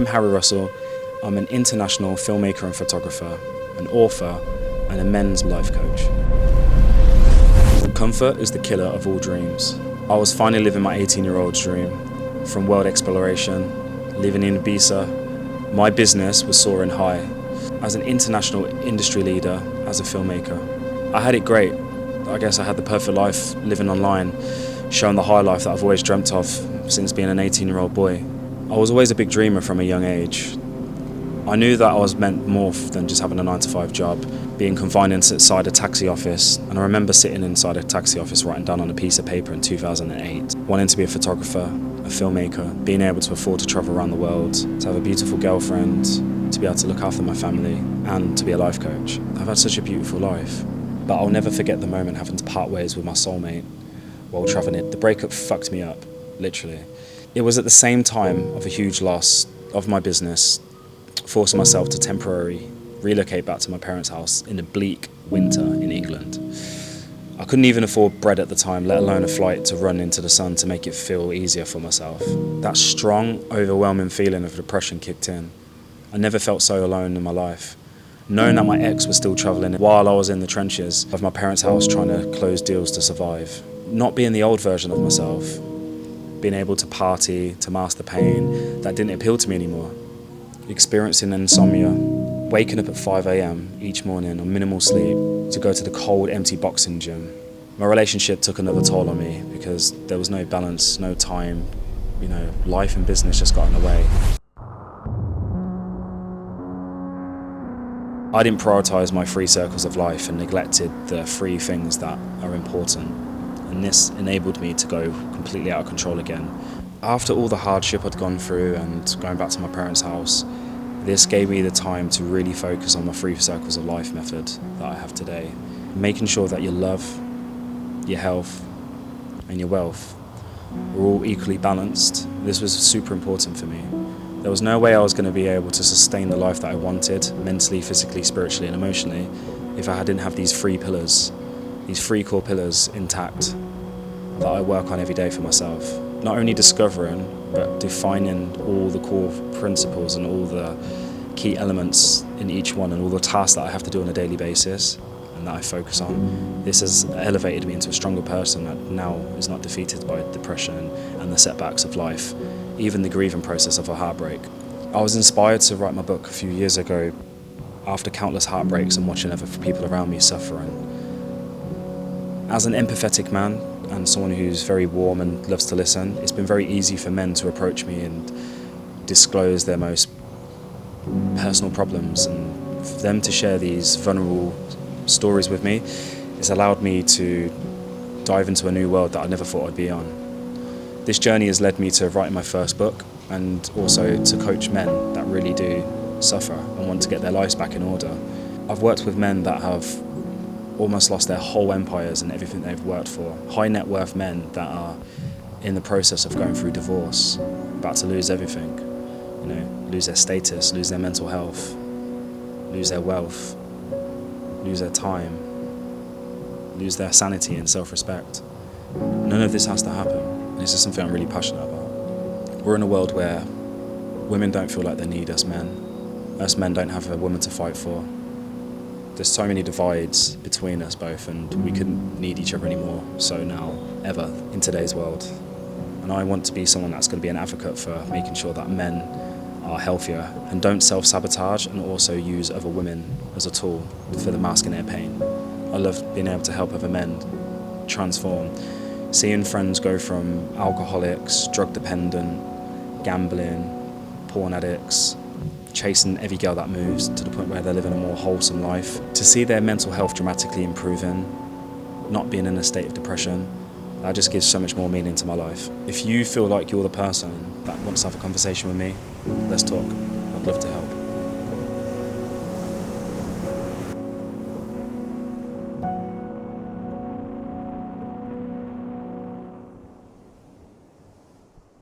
Harry Russell. I'm an international filmmaker and photographer, an author, and a men's life coach. Comfort is the killer of all dreams. I was finally living my 18-year-old's dream. From world exploration, living in Ibiza, my business was soaring high. As an international industry leader, as a filmmaker, I had it great. I guess I had the perfect life living online, showing the high life that I've always dreamt of since being an 18-year-old boy. I was always a big dreamer from a young age. I knew that I was meant more than just having a 9-to-5 job, being confined inside a taxi office. And I remember sitting inside a taxi office writing down on a piece of paper in 2008, wanting to be a photographer, a filmmaker, being able to afford to travel around the world, to have a beautiful girlfriend, to be able to look after my family, and to be a life coach. I've had such a beautiful life. But I'll never forget the moment having to part ways with my soulmate while travelling. The breakup fucked me up, literally. It was at the same time of a huge loss of my business, forcing myself to temporarily relocate back to my parents' house in the bleak winter in England. I couldn't even afford bread at the time, let alone a flight to run into the sun to make it feel easier for myself. That strong, overwhelming feeling of depression kicked in. I never felt so alone in my life. Knowing that my ex was still travelling while I was in the trenches of my parents' house trying to close deals to survive. Not being the old version of myself, being able to party, to mask the pain, that didn't appeal to me anymore. Experiencing insomnia, waking up at 5 a.m. each morning on minimal sleep to go to the cold, empty boxing gym. My relationship took another toll on me because there was no balance, no time. Life and business just got in the way. I didn't prioritise my 3 circles of life and neglected the 3 things that are important. And this enabled me to go completely out of control again. After all the hardship I'd gone through and going back to my parents' house, this gave me the time to really focus on my 3 circles of life method that I have today. Making sure that your love, your health, and your wealth were all equally balanced. This was super important for me. There was no way I was going to be able to sustain the life that I wanted, mentally, physically, spiritually, and emotionally, if I didn't have these 3 pillars, these 3 core pillars intact that I work on every day for myself. Not only discovering, but defining all the core principles and all the key elements in each one and all the tasks that I have to do on a daily basis and that I focus on. This has elevated me into a stronger person that now is not defeated by depression and the setbacks of life, even the grieving process of a heartbreak. I was inspired to write my book a few years ago after countless heartbreaks and watching other people around me suffering. As an empathetic man and someone who's very warm and loves to listen, it's been very easy for men to approach me and disclose their most personal problems, and for them to share these vulnerable stories with me, it's allowed me to dive into a new world that I never thought I'd be on. This journey has led me to writing my first book and also to coach men that really do suffer and want to get their lives back in order. I've worked with men that have almost lost their whole empires and everything they've worked for. High net worth men that are in the process of going through divorce, about to lose everything. Lose their status, lose their mental health, lose their wealth, lose their time, lose their sanity and self-respect. None of this has to happen. This is something I'm really passionate about. We're in a world where women don't feel like they need us men. Us men don't have a woman to fight for. There's so many divides between us both, and we couldn't need each other anymore, so now, ever, in today's world. And I want to be someone that's going to be an advocate for making sure that men are healthier and don't self-sabotage and also use other women as a tool for the masking their pain. I love being able to help other men transform. Seeing friends go from alcoholics, drug dependent, gambling, porn addicts, chasing every girl that moves to the point where they're living a more wholesome life. To see their mental health dramatically improving, not being in a state of depression, that just gives so much more meaning to my life. If you feel like you're the person that wants to have a conversation with me, let's talk. I'd love to help.